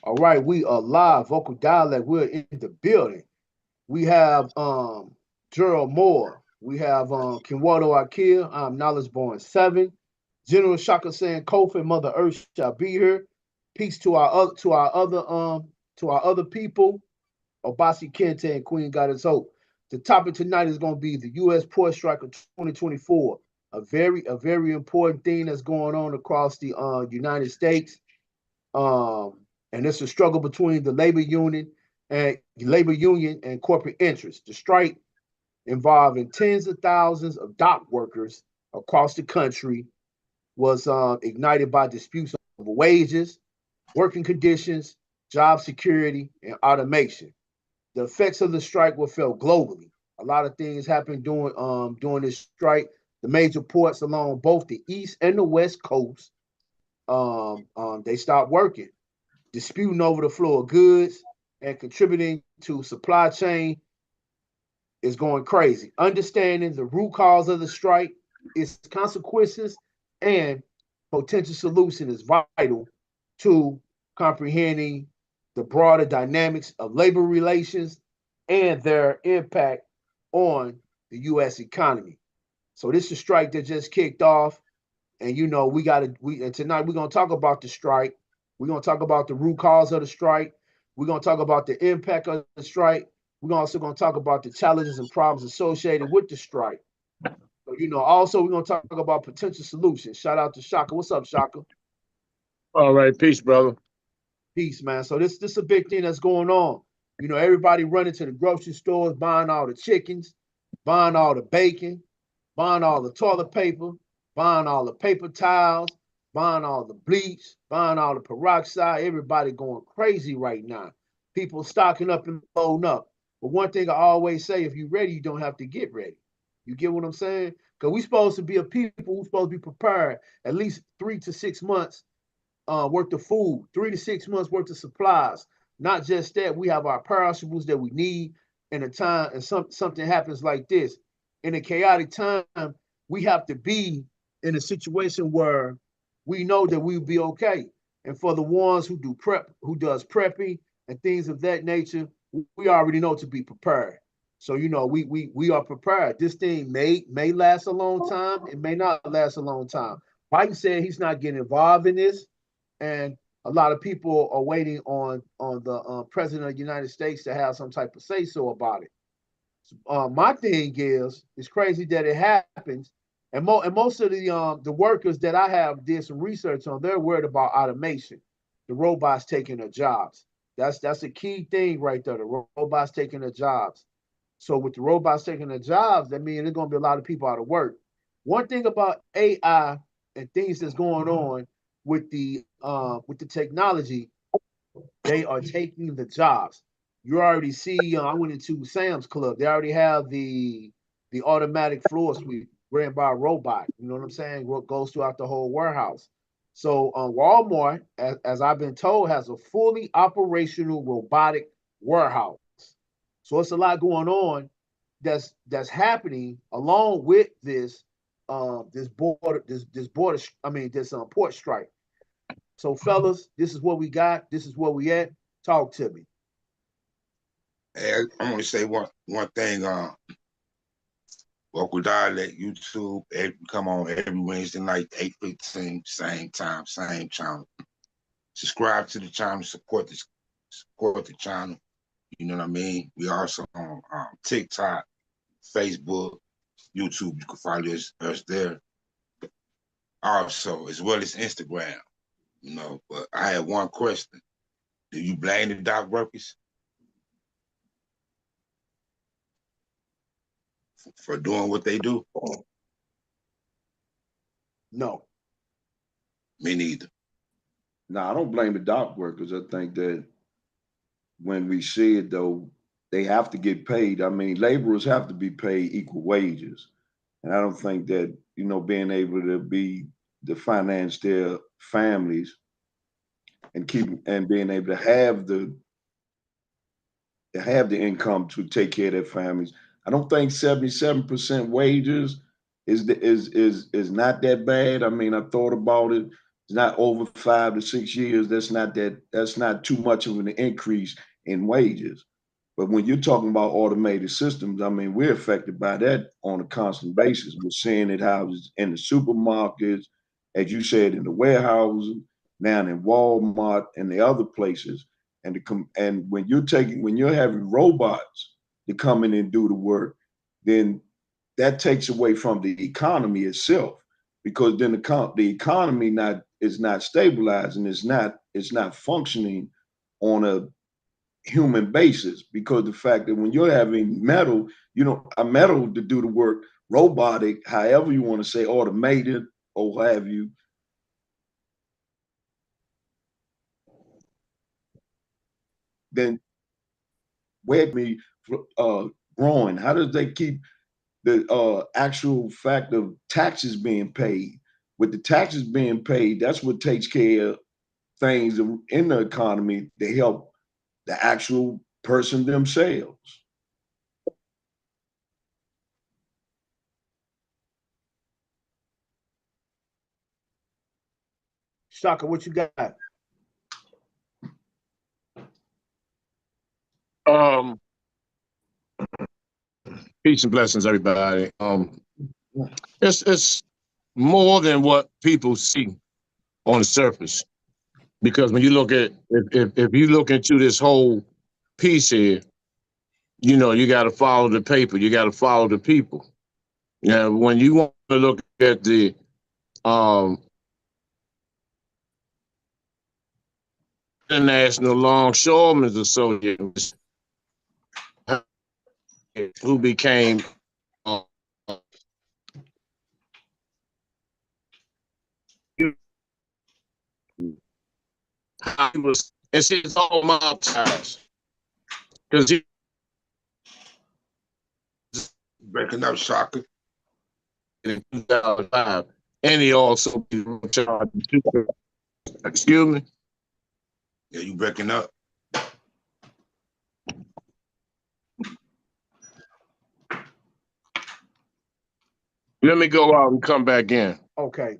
All right, we are live, vocal dialect. We're in the building. We have Gerald Moore. We have Kinwado Akil. I'm Knowledge Born 7. General Shaka saying Kofi, Mother Earth shall be here. Peace to our other people. Obasi Kente and Queen Goddess Hope. The topic tonight is going to be the U.S. port strike of 2024. A very important thing that's going on across the United States. And it's a struggle between the labor union and corporate interests. The strike involving tens of thousands of dock workers across the country was ignited by disputes over wages, working conditions, job security, and automation. The effects of the strike were felt globally. A lot of things happened during this strike. The major ports along both the east and the west coast, they stopped working, disputing over the flow of goods and contributing to supply chain is going crazy. Understanding the root cause of the strike, its consequences, and potential solution is vital to comprehending the broader dynamics of labor relations and their impact on the U.S. economy. So this is a strike that just kicked off, and and tonight we're gonna talk about the strike. We're gonna talk about the root cause of the strike. We're gonna talk about the impact of the strike. We're also gonna talk about the challenges and problems associated with the strike. So, also we're gonna talk about potential solutions. Shout out to Shaka. What's up, Shaka? All right, peace, brother. Peace, man. So this is a big thing that's going on. Everybody running to the grocery stores, buying all the chickens, buying all the bacon, buying all the toilet paper, buying all the paper towels, buying all the bleach, buying all the peroxide. Everybody going crazy right now. People stocking up and loading up. But one thing I always say, if you're ready, you don't have to get ready. You get what I'm saying? Because we're supposed to be a people who's supposed to be prepared at least 3 to 6 months worth of food, 3 to 6 months worth of supplies. Not just that, we have our perishables that we need in a time and something happens like this. In a chaotic time, we have to be in a situation where we know that we'll be okay. And for the ones who does prepping and things of that nature, we already know to be prepared. So we are prepared. This thing may last a long time. It may not last a long time. Biden said he's not getting involved in this, and a lot of people are waiting on the president of the United States to have some type of say so about it. My thing is, it's crazy that it happens, and most of the workers that I have did some research on, they're worried about automation, the robots taking their jobs. That's a key thing right there. The robots taking their jobs. So with the robots taking their jobs, that means there's going to be a lot of people out of work. One thing about AI and things that's going on with the technology, they are taking the jobs. You already see. I went into Sam's Club. They already have the automatic floor sweep ran by a robot. You know what I'm saying? What goes throughout the whole warehouse. So Walmart, as I've been told, has a fully operational robotic warehouse. So it's a lot going on that's happening along with this port strike. So fellas, this is what we got. This is where we at. Talk to me. Hey, I'm gonna say one thing. Local dialect YouTube. Come on every Wednesday night, 8:15, same time, same channel. Subscribe to the channel. Support the channel. You know what I mean? We also on TikTok, Facebook, YouTube. You can follow us there. Also, as well as Instagram. But I have one question. Do you blame the dock workers for doing what they do? No. Me neither. No, I don't blame the dock workers. I think that when we see it, though, they have to get paid. I mean, laborers have to be paid equal wages. And I don't think that, being able to finance their families and being able to have the income to take care of their families. I don't think 77% wages is not that bad. I mean, I thought about it. It's not over 5 to 6 years. That's not too much of an increase in wages. But when you're talking about automated systems, I mean, we're affected by that on a constant basis. We're seeing it houses in the supermarkets, as you said, in the warehouses, now in Walmart and the other places. And when you're having robots to come in and do the work, then that takes away from the economy itself, because then the economy is not stabilized, and it's not functioning on a human basis, because the fact that when you're having metal, a metal to do the work, robotic, however you want to say, automated or what have you, then where me growing? How does they keep the actual fact of taxes being paid? With the taxes being paid, that's what takes care of things in the economy to help the actual person themselves. Shaka, what you got? Peace and blessings, everybody. It's more than what people see on the surface, because when you look at if you look into this whole piece here, you got to follow the paper, you got to follow the people. When you want to look at the International Longshoremen's Association, who became it's all mob ties, because he Breaking up, Shaka. in 2005, and he also excuse me. Yeah, you breaking up. Let me go out and come back in. Okay.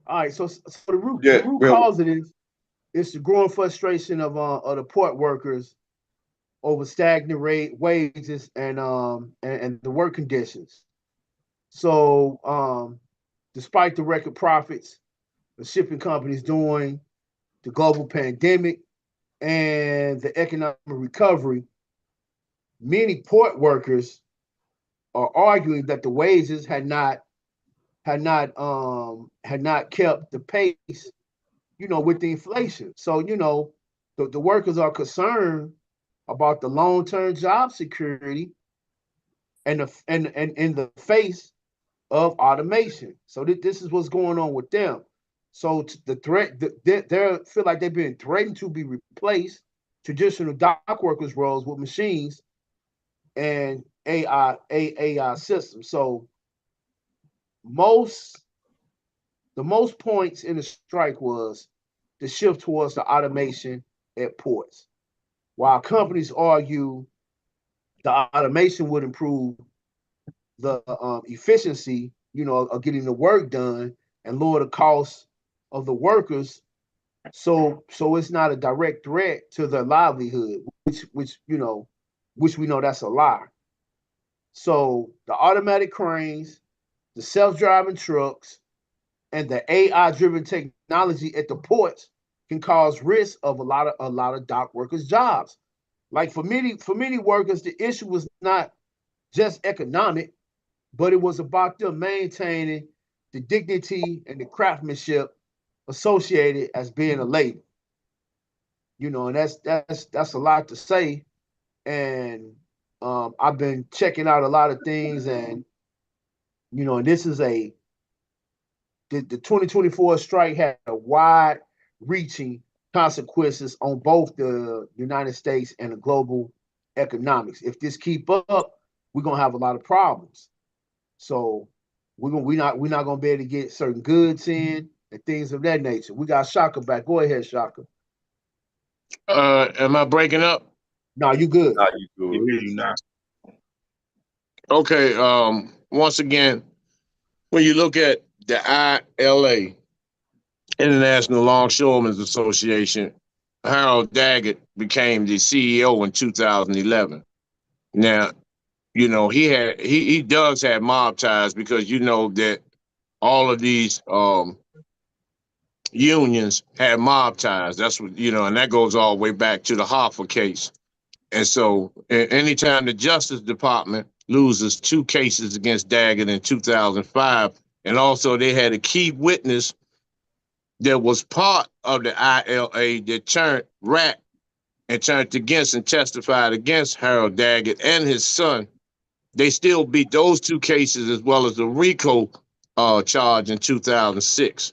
All right. So the root cause of this is the growing frustration of the port workers over stagnant wages and the work conditions. So despite the record profits the shipping companies doing, the global pandemic, and the economic recovery, many port workers are arguing that the wages had not kept the pace, with the inflation. So, the workers are concerned about the long-term job security and in the face of automation. So this is what's going on with them. So the threat, they feel like they've been threatened to be replaced traditional dock workers roles with machines and AI systems. So the most points in the strike was the shift towards the automation at ports. While companies argue the automation would improve the efficiency, of getting the work done and lower the cost of the workers. So it's not a direct threat to their livelihood, which we know that's a lie. So the automatic cranes, the self-driving trucks, and the AI-driven technology at the ports can cause risk of a lot of dock workers' jobs. Like for many workers, the issue was not just economic, but it was about them maintaining the dignity and the craftsmanship associated as being a labor. And that's a lot to say. And I've been checking out a lot of things, and and this is the 2024 strike had a wide-reaching consequences on both the United States and the global economics. If this keep up, we're gonna have a lot of problems. So we're not gonna be able to get certain goods in and things of that nature. We got Shaka back. Go ahead, Shaka. Am I breaking up? No, you good. Nah, you good. You not. Okay. Once again, when you look at the ILA, International Longshoremen's Association, Harold Daggett became the CEO in 2011. Now, he does have mob ties because you know that all of these unions have mob ties. That's what and that goes all the way back to the Hoffa case. And so, anytime the Justice Department loses two cases against Daggett in 2005, and also they had a key witness that was part of the ILA that turned rat and turned against and testified against Harold Daggett and his son. They still beat those two cases as well as the RICO charge in 2006.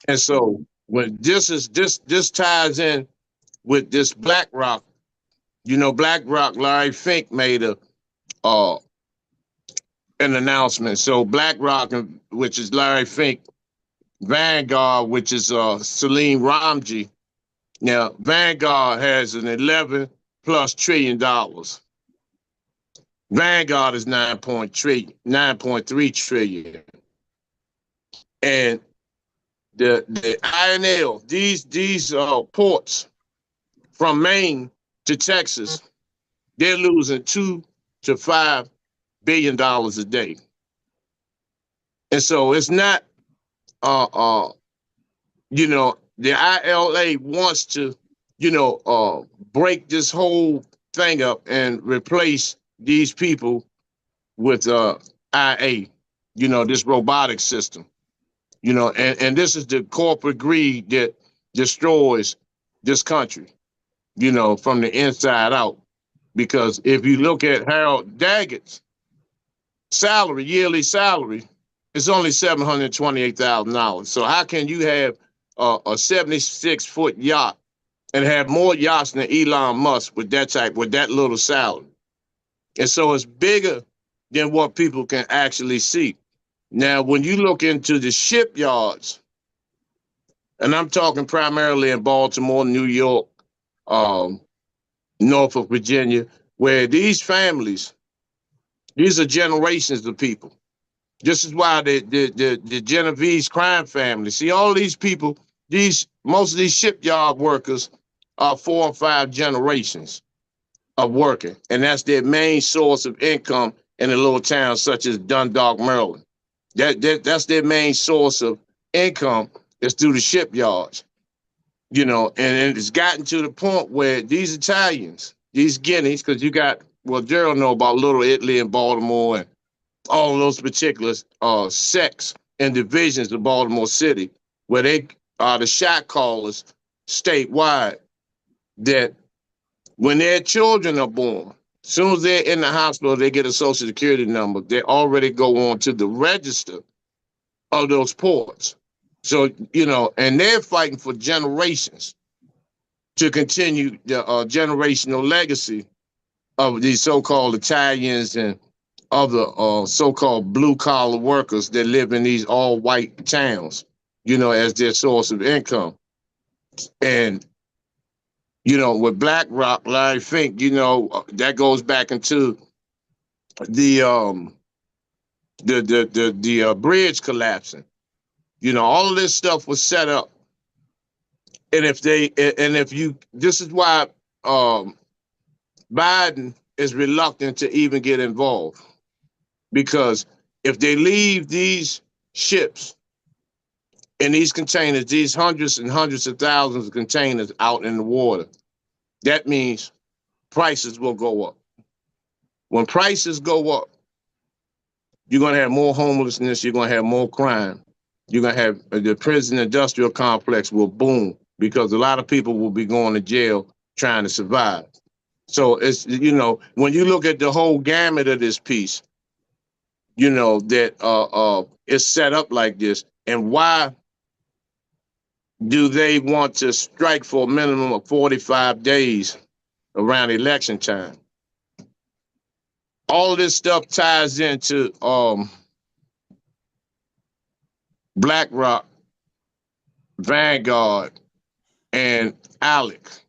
And so when this ties in with this BlackRock, BlackRock, Larry Fink made an announcement. So BlackRock, which is Larry Fink, Vanguard, which is Salim Ramji. Now Vanguard has an 11 plus trillion dollars. Vanguard is 9.3 trillion. And the INL, these ports from Maine to Texas, they're losing $2 to $5 billion a day. And so it's not the ILA wants to, break this whole thing up and replace these people with IA, this robotic system, and this is the corporate greed that destroys this country, from the inside out. Because if you look at Harold Daggett's salary, yearly salary, it's only $728,000. So how can you have a 76-foot yacht and have more yachts than Elon Musk with that little salary? And so it's bigger than what people can actually see. Now, when you look into the shipyards, and I'm talking primarily in Baltimore, New York, Norfolk, Virginia, where these families, these are generations of people. This is why the Genovese crime family, see all these people, most of these shipyard workers are 4 or 5 generations of working. And that's their main source of income in a little town such as Dundalk, Maryland. That's their main source of income is through the shipyards. And it's gotten to the point where these Italians, these Guineas, because you got, Gerald know about Little Italy and Baltimore and all of those particular sects and divisions of Baltimore City, where they are the shot callers statewide, that when their children are born, as soon as they're in the hospital, they get a social security number. They already go on to the register of those ports. So, and they're fighting for generations to continue the generational legacy of these so-called Italians and other so-called blue-collar workers that live in these all-white towns, as their source of income. And, with BlackRock, Larry Fink, that goes back into the bridge collapsing. All of this stuff was set up. And this is why Biden is reluctant to even get involved. Because if they leave these ships and these containers, these hundreds and hundreds of thousands of containers out in the water, that means prices will go up. When prices go up, you're going to have more homelessness, you're going to have more crime. You're going to have the prison industrial complex will boom because a lot of people will be going to jail trying to survive. So it's, when you look at the whole gamut of this piece, that it's set up like this, and why do they want to strike for a minimum of 45 days around election time? All of this stuff ties into BlackRock, Vanguard, and ALEC,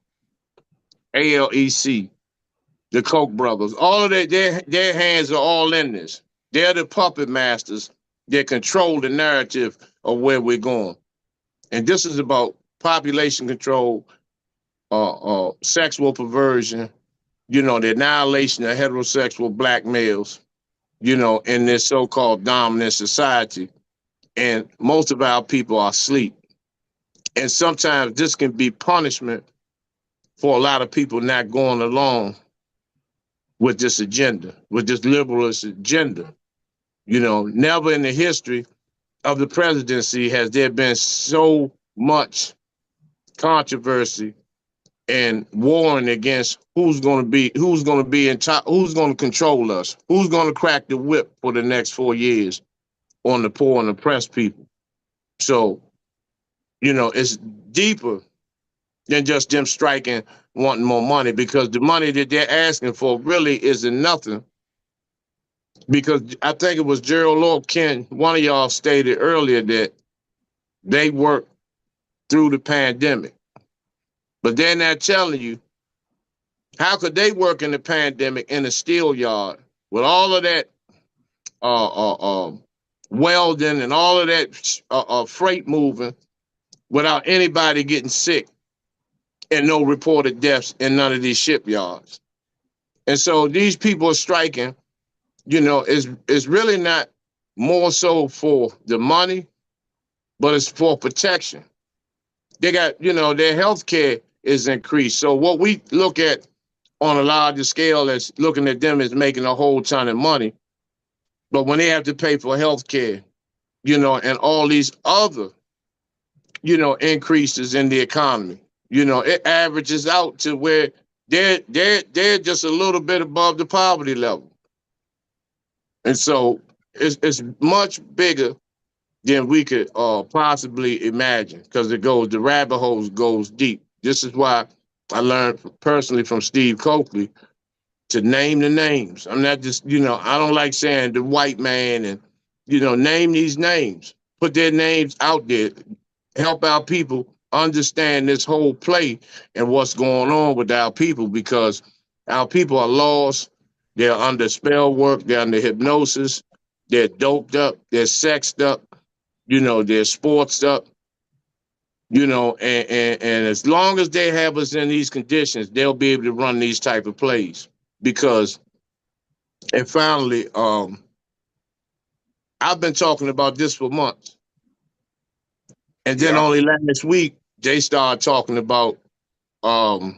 the Koch brothers, all of their hands are all in this. They're the puppet masters that control the narrative of where we're going. And this is about population control, sexual perversion, the annihilation of heterosexual black males, in this so-called dominant society. And most of our people are asleep. And sometimes this can be punishment for a lot of people not going along with this agenda, with this liberalist agenda. Never in the history of the presidency has there been so much controversy and warring against who's going to be in top, who's going to control us, who's going to crack the whip for the next 4 years on the poor and oppressed people. So, it's deeper than just them striking, wanting more money, because the money that they're asking for really isn't nothing. Because I think it was Gerald Lorkin, one of y'all stated earlier that they worked through the pandemic. But they're not telling you, how could they work in the pandemic in a steel yard with all of that welding and all of that freight moving without anybody getting sick and no reported deaths in none of these shipyards? And so these people are striking, is really not more so for the money, but it's for protection. They got, their health care is increased. So what we look at on a larger scale as looking at them as making a whole ton of money. But when they have to pay for health care, and all these other, increases in the economy, it averages out to where they're just a little bit above the poverty level. And so it's much bigger than we could possibly imagine, because the rabbit hole goes deep. This is why I learned personally from Steve Coakley to name the names. I'm not just, I don't like saying the white man and, name these names, put their names out there, help our people understand this whole play and what's going on with our people, because our people are lost. They're under spell work. They're under hypnosis. They're doped up. They're sexed up. They're sportsed up. And as long as they have us in these conditions, they'll be able to run these type of plays. Because, and finally, I've been talking about this for months. And then only last week, they started talking about the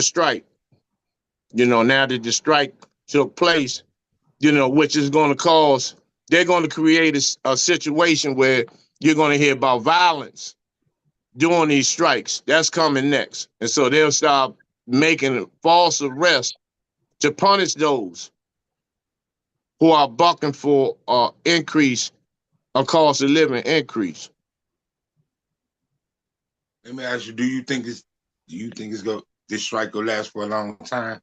strike. Now that the strike took place, which is going to cause, they're going to create a situation where you're going to hear about violence during these strikes. That's coming next. And so they'll start making false arrests to punish those who are bucking for increase, a cost of living increase. Let me ask you, do you think this strike will last for a long time?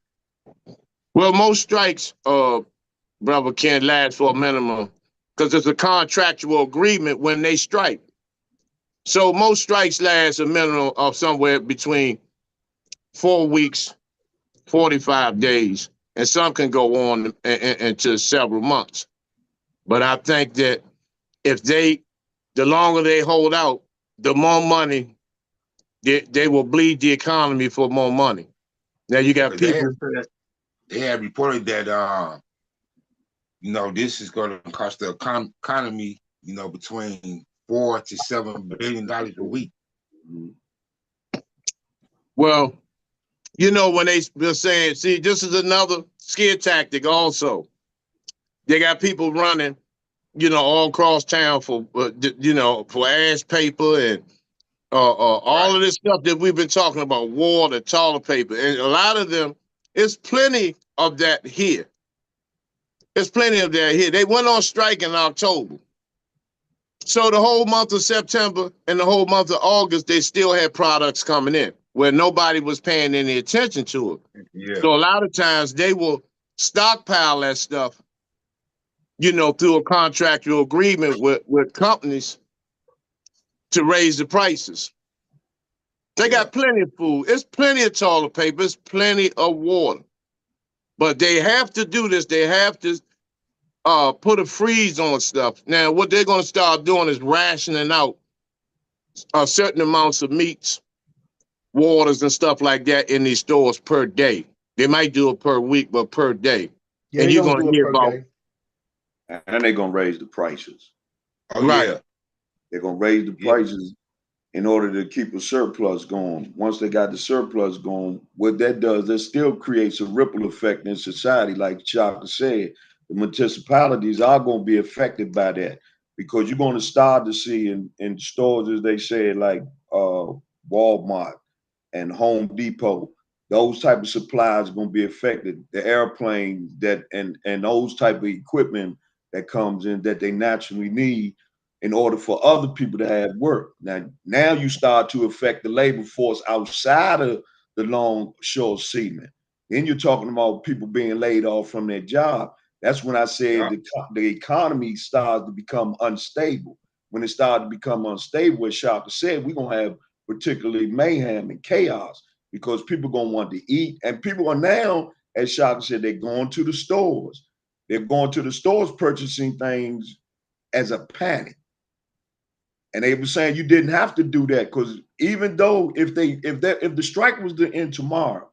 Well, most strikes, brother, can't last for a minimum, because it's a contractual agreement when they strike. So most strikes last a minimum of somewhere between 4 weeks, 45 days, and some can go on into several months. But I think that the longer they hold out, the more money they will bleed the economy for more money. Now you got people. They have reported that this is going to cost the economy, between $4 to $7 billion a week. Well, when they're saying, see, this is another scare tactic also. They got people running, all across town for ash paper and all of this stuff that we've been talking about, water, toilet paper. And a lot of them, it's plenty of that here. There's plenty of that here. They went on strike in October. So the whole month of September and the whole month of August, they still had products coming in where nobody was paying any attention to it. Yeah. So a lot of times they will stockpile that stuff, through a contractual agreement with companies to raise the prices. They got plenty of food. It's plenty of toilet paper. It's plenty of water. But they have to do this. They have to put a freeze on stuff. Now, what they're going to start doing is rationing out certain amounts of meats, waters, and stuff like that in these stores per day. They might do it per week, but per day. Yeah, And they you're gonna going do to it hear per about day. And they're gonna raise the prices. Oh, right. yeah. They're gonna raise the Yeah. prices in order to keep a surplus going. Once they got the surplus going, what that does, that still creates a ripple effect in society. Like Chaka said, the municipalities are going to be affected by that because you're going to start to see in stores, as they say, like Walmart and Home Depot, those type of supplies are going to be affected. The airplanes that and those type of equipment that comes in that they naturally need in order for other people to have work. Now you start to affect the labor force outside of the longshore seamen. Then you're talking about people being laid off from their job. That's when I said the economy starts to become unstable. When it started to become unstable, as Shaka said, we're going to have particularly mayhem and chaos because people are going to want to eat. And people are now, as Shaka said, they're going to the stores. They're going to the stores purchasing things as a panic. And they were saying you didn't have to do that because even though if the strike was to end tomorrow,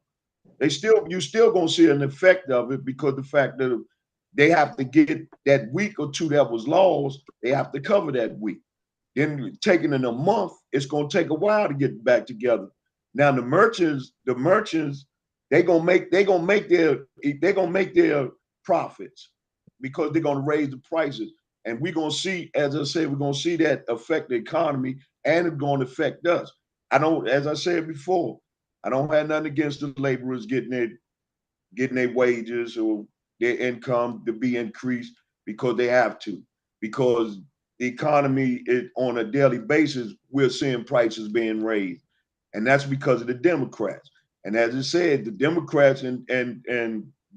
you still gonna see an effect of it because the fact that they have to get that week or two that was lost, they have to cover that week. Then taking in a month, it's gonna take a while to get back together. Now the merchants, they're gonna make their profits because they're gonna raise the prices. And we're gonna see, as I said, we're gonna see that affect the economy and it's gonna affect us. As I said before, I don't have nothing against the laborers getting their wages or their income to be increased because they have to. Because the economy on a daily basis, we're seeing prices being raised. And that's because of the Democrats. And as I said, the Democrats and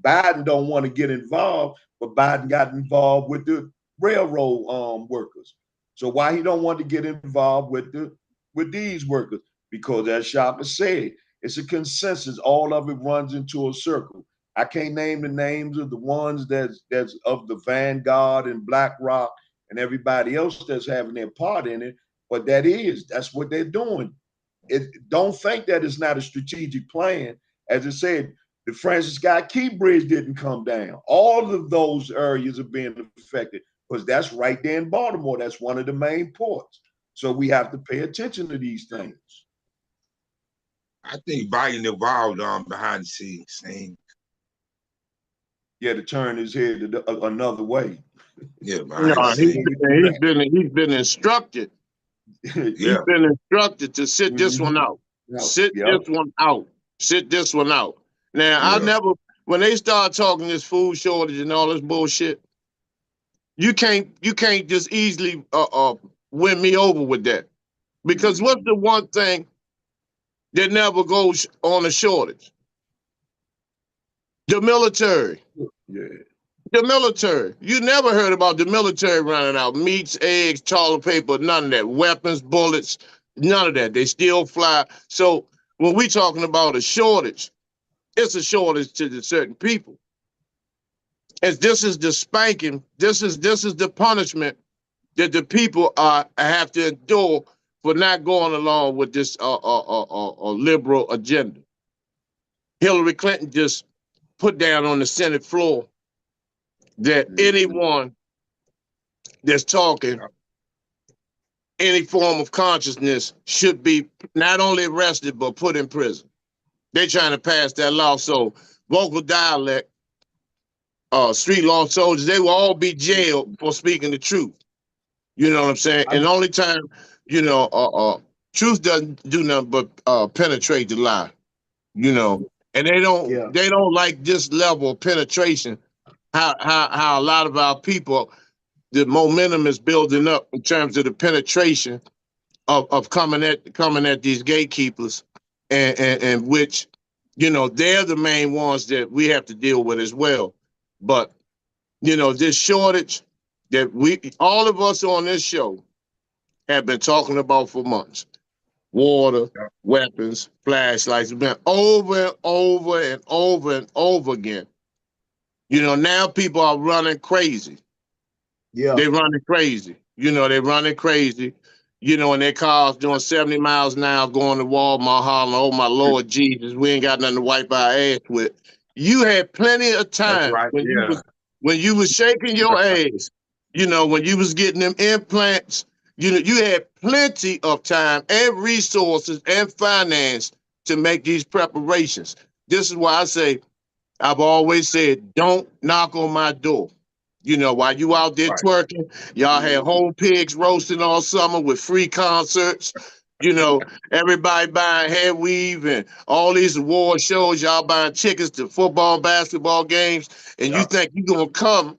Biden don't want to get involved, but Biden got involved with the railroad workers. So why he don't want to get involved with these workers? Because as Shaka said, it's a consensus. All of it runs into a circle. I can't name the names of the ones that's of the Vanguard and BlackRock and everybody else that's having their part in it, but that's what they're doing. Don't think that it's not a strategic plan. As I said, the Francis Scott Key Bridge didn't come down. All of those areas are being affected because that's right there in Baltimore. That's one of the main ports. So we have to pay attention to these things. I think Biden involved behind the scenes. Yeah, to turn his head another way. Yeah, behind the scenes. He's been instructed. Yeah. He's been instructed to sit this one out. Sit this one out. Sit this one out. Now, when they start talking this food shortage and all this bullshit, you can't just easily win me over with that. Because what's the one thing that never goes on a shortage? The military. Yeah. The military. You never heard about the military running out. Meats, eggs, toilet paper, none of that. Weapons, bullets, none of that. They still fly. So when we talking about a shortage, it's a shortage to the certain people. And this is the spanking. This is the punishment that the people have to endure for not going along with this liberal agenda. Hillary Clinton just put down on the Senate floor that anyone that's talking any form of consciousness should be not only arrested but put in prison. They're trying to pass that law. So vocal dialect, street law soldiers, they will all be jailed for speaking the truth. You know what I'm saying? And the only time, truth doesn't do nothing but penetrate the lie. And they don't like this level of penetration. How a lot of our people, the momentum is building up in terms of the penetration of coming at these gatekeepers, and which, they're the main ones that we have to deal with as well. But this shortage that all of us on this show have been talking about for months. water, Yeah. weapons, flashlights. It's been over and over and over and over again. You know, now people are running crazy. Yeah. They running crazy. You know, they running crazy. You know, in their cars doing 70 miles an hour, going to Walmart, hollering, "Oh my Lord Jesus, we ain't got nothing to wipe our ass with." You had plenty of That's time right. Yeah. when you was shaking your ass. You know, when you was getting them implants. You know, you had plenty of time and resources and finance to make these preparations. This is why I say, I've always said, don't knock on my door. You know, while you out there Right. twerking, y'all had whole pigs roasting all summer with free concerts. You know, everybody buying hair weave and all these award shows. Y'all buying tickets to football, basketball games, and you Yeah. think you're gonna come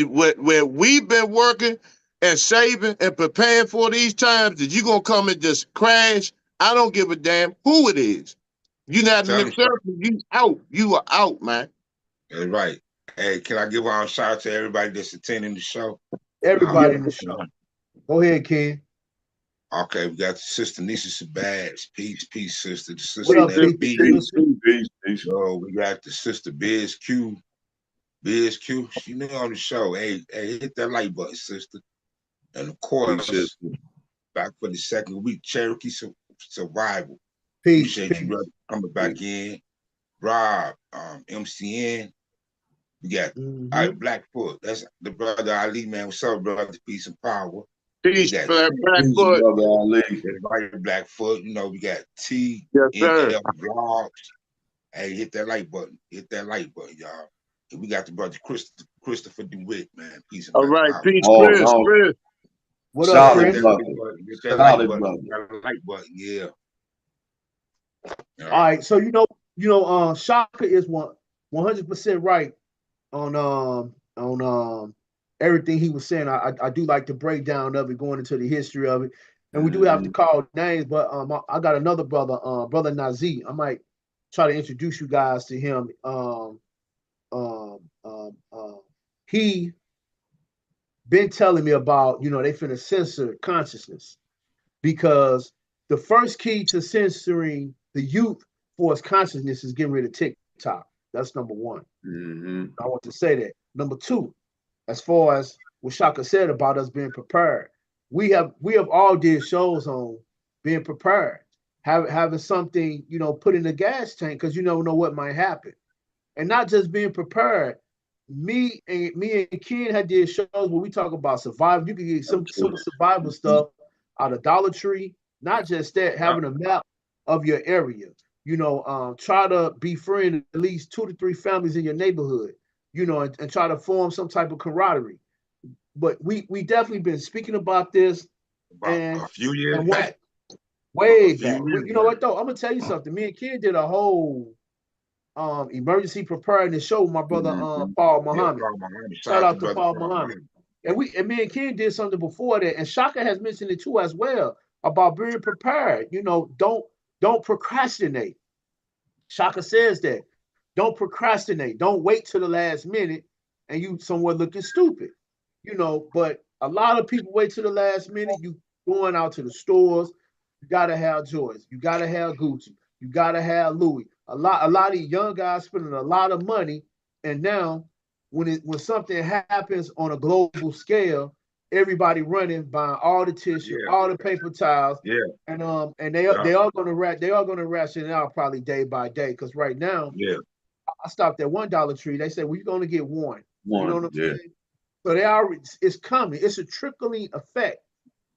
where we've been working and saving and preparing for these times, that you gonna come and just crash? I don't give a damn who it is. You're not in Tell the them circle. You out. You are out, man. that's right. Hey, can I give a shout out to everybody that's attending the show? Everybody in the show. Go ahead, Ken. Okay, we got the sister Nisha Shabazz. Peace, sister. The sister What up, Netta P? B. So we got the sister Biz Q. She new on the show. Hey, hit that like button, sister. And of course, back for the second week, Cherokee Survival. Peace. Appreciate you, brother, coming back in. Rob, MCN. We got Blackfoot. That's the brother Ali, man. What's up, brother? Peace and power. Peace, We got Blackfoot. Blackfoot. You know, we got Yes, sir. TNL Vlogs. Hey, hit that like button. Hit that like button, y'all. And we got the brother Christopher DeWitt, man. Peace and All black right, power. peace, Oh, Chris. no. Chris. What up, Solid Chris? brother. Hit that Solid like button. brother. That like button, yeah. All right. So Shaka is 100% right on everything he was saying. I do like the breakdown of it, going into the history of it, and we do have to call names. But I got another brother, brother Nazi. I might try to introduce you guys to him. He been telling me about, they finna censor consciousness, because the first key to censoring the youth for its consciousness is getting rid of TikTok. That's number one. I want to say that. Number two, as far as what Shaka said about us being prepared, we have all did shows on being prepared, having something, put in the gas tank, because you never know what might happen, and not just being prepared. Me and Ken had did shows where we talk about survival. You can get some survival stuff out of Dollar Tree. Not just that, having a map of your area. Try to befriend at least 2 to 3 families in your neighborhood. And try to form some type of camaraderie. But we definitely been speaking about this about a few years back. Way back. You know what though? I'm gonna tell you something. Me and Ken did a whole emergency preparedness show with my brother Paul Muhammad. Shout out to Paul Muhammad. And me and Ken did something before that, and Shaka has mentioned it too as well, about being prepared. Don't procrastinate. Shaka says that. Don't procrastinate. Don't wait till the last minute and you somewhere looking stupid. But a lot of people wait till the last minute. You going out to the stores, you gotta have Jordans, you gotta have Gucci, you gotta have Louis. A lot of young guys spending a lot of money, and now when something happens on a global scale, everybody running, buying all the tissue, all the paper towels, and they are gonna ration it out probably day by day. Because right now, I stopped at $1 Tree. They said, well, you're gonna get one. You know what I'm saying? So it's coming. It's a trickling effect.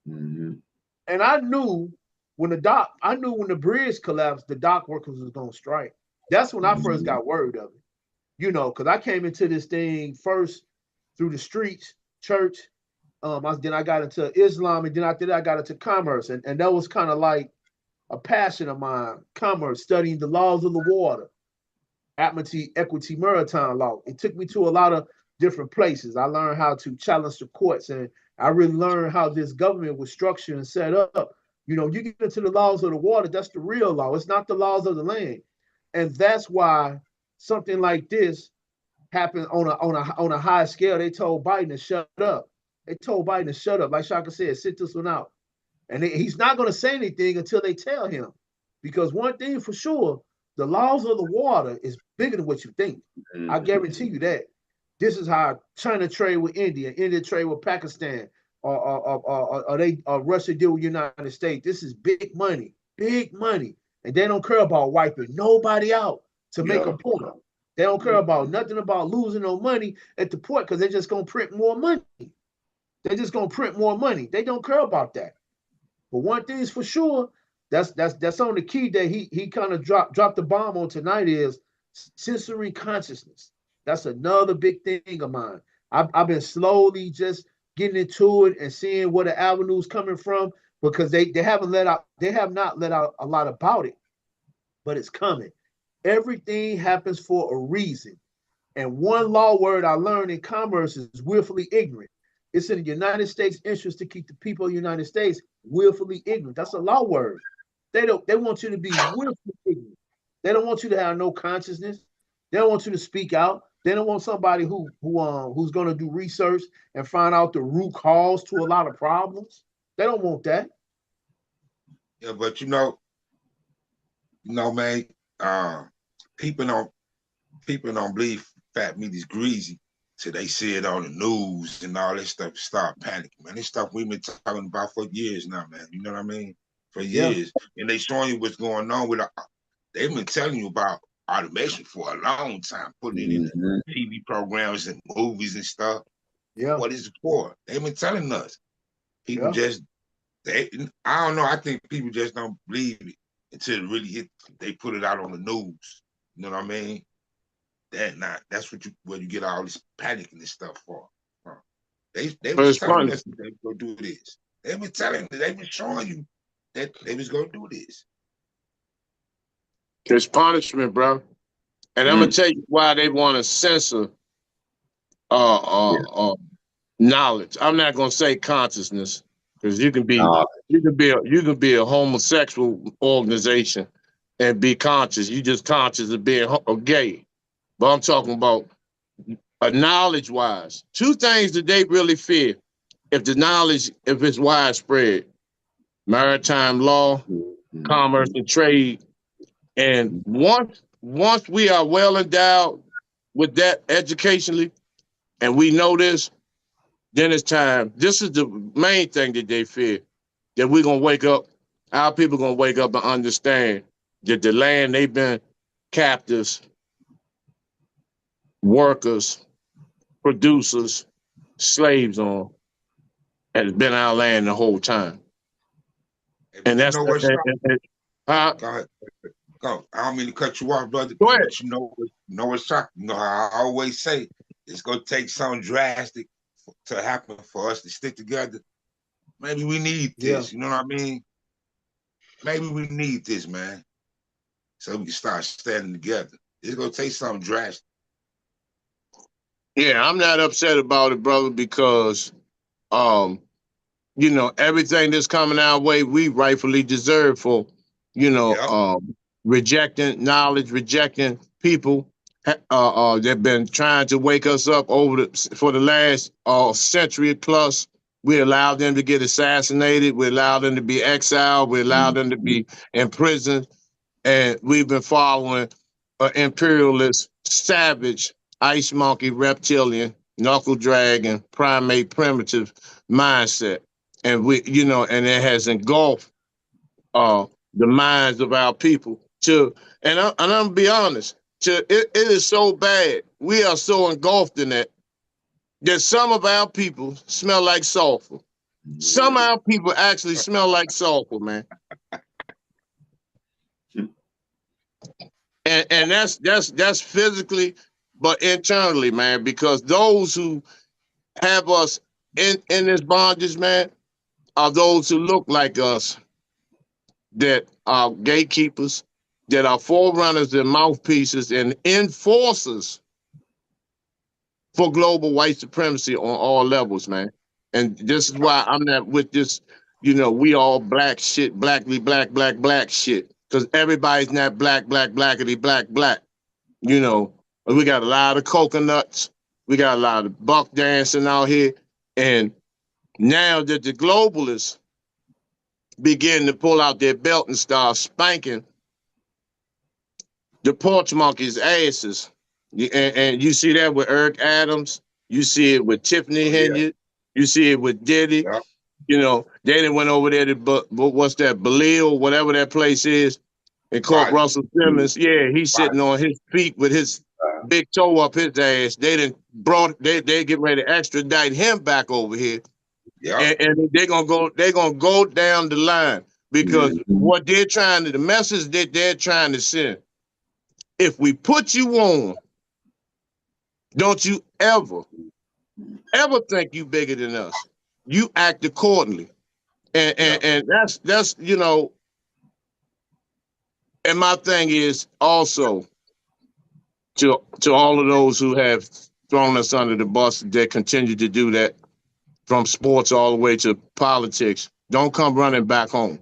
And I knew when the bridge collapsed, the dock workers was gonna strike. That's when I first got word of it. Because I came into this thing first through the streets, church. Then I got into Islam, and then after that I got into commerce, and that was kind of like a passion of mine. Commerce, studying the laws of the water, equity, maritime law. It took me to a lot of different places. I learned how to challenge the courts, and I really learned how this government was structured and set up. You get into the laws of the water, that's the real law. It's not the laws of the land. And that's why something like this happened on a high scale. They told Biden to shut up. They told Biden to shut up. Like Shaka said, sit this one out. And he's not going to say anything until they tell him. Because one thing for sure, the laws of the water is bigger than what you think. I guarantee you that. This is how China trade with India, India trade with Pakistan, or Russia deal with the United States. This is big money, and they don't care about wiping nobody out to make a point. They don't care about nothing about losing no money at the port because they're just gonna print more money. They're just gonna print more money. They don't care about that. But one thing is for sure, that's on the key that he kind of dropped the bomb on tonight is sensory consciousness. That's another big thing of mine. I've been slowly just getting into it and seeing where the avenue's coming from because they have not let out a lot about it, but it's coming. Everything happens for a reason. And one law word I learned in commerce is willfully ignorant. It's in the United States interest to keep the people of the United States willfully ignorant. That's a law word. They want you to be willfully ignorant. They don't want you to have no consciousness. They don't want you to speak out. They don't want somebody who's going to do research and find out the root cause to a lot of problems. They don't want that. Yeah, but man, people don't believe fat meat is greasy till they see it on the news and all this stuff. Start panicking, man. This stuff we've been talking about for years now, man. You know what I mean? For years, and they showing you what's going on with. They've been telling you about automation for a long time, putting it in the TV programs and movies and stuff. Yeah. What is it for? They've been telling us. People just, I don't know. I think people just don't believe it until it really hit. They put it out on the news. You know what I mean? That's where you get all this panic and this stuff for. They was telling us that they were gonna do this. They've been showing you that they was gonna do this. It's punishment, bro. And I'm gonna tell you why they want to censor knowledge. I'm not gonna say consciousness because you can be a homosexual organization and be conscious. You just conscious of being gay. But I'm talking about knowledge wise. Two things that they really fear if it's widespread: maritime law, commerce and trade. And once we are well endowed with that educationally, and we know this, then it's time. This is the main thing that they fear, that we're going to wake up, our people going to wake up and understand that the land they've been captives, workers, producers, slaves on, has been our land the whole time. And that's Go ahead. Go. I don't mean to cut you off, brother. Go ahead. But you know what's shocking. You know how I always say it's gonna take something drastic to happen for us to stick together. Maybe we need this. You know what I mean? Maybe we need this, man. So we can start standing together. It's gonna take something drastic. Yeah, I'm not upset about it, brother, because everything that's coming our way, we rightfully deserve for, rejecting knowledge, rejecting people that've been trying to wake us up for the last century plus. We allowed them to get assassinated. We allowed them to be exiled. We allowed them to be imprisoned. And we've been following an imperialist, savage, ice monkey, reptilian, knuckle dragon, primate, primitive mindset. And and it has engulfed the minds of our people. And I'm gonna be honest, it is so bad. We are so engulfed in that some of our people smell like sulfur. Some of our people actually smell like sulfur, man. And that's physically, but internally, man, because those who have us in this bondage, man, are those who look like us, that are gatekeepers, that are forerunners and mouthpieces and enforcers for global white supremacy on all levels, man. And this is why I'm not with this, we all black shit, black shit. Because everybody's not blackity, black. We got a lot of coconuts. We got a lot of buck dancing out here. And now that the globalists begin to pull out their belt and start spanking the porch monkeys' asses. And you see that with Eric Adams. You see it with Tiffany Henyard. You see it with Diddy. Yeah. You know, they didn't went over there to, but what's that, Belial, whatever that place is, and caught Right. Russell Simmons. Yeah, he's sitting on his feet with his big toe up his ass. They they get ready to extradite him back over here. Yeah. And they're gonna go down the line because what they're trying to, the message that they're trying to send, if we put you on, don't you ever think you bigger than us. You act accordingly. And that's you know, and my thing is also to all of those who have thrown us under the bus that continue to do that, from sports all the way to politics, don't come running back home.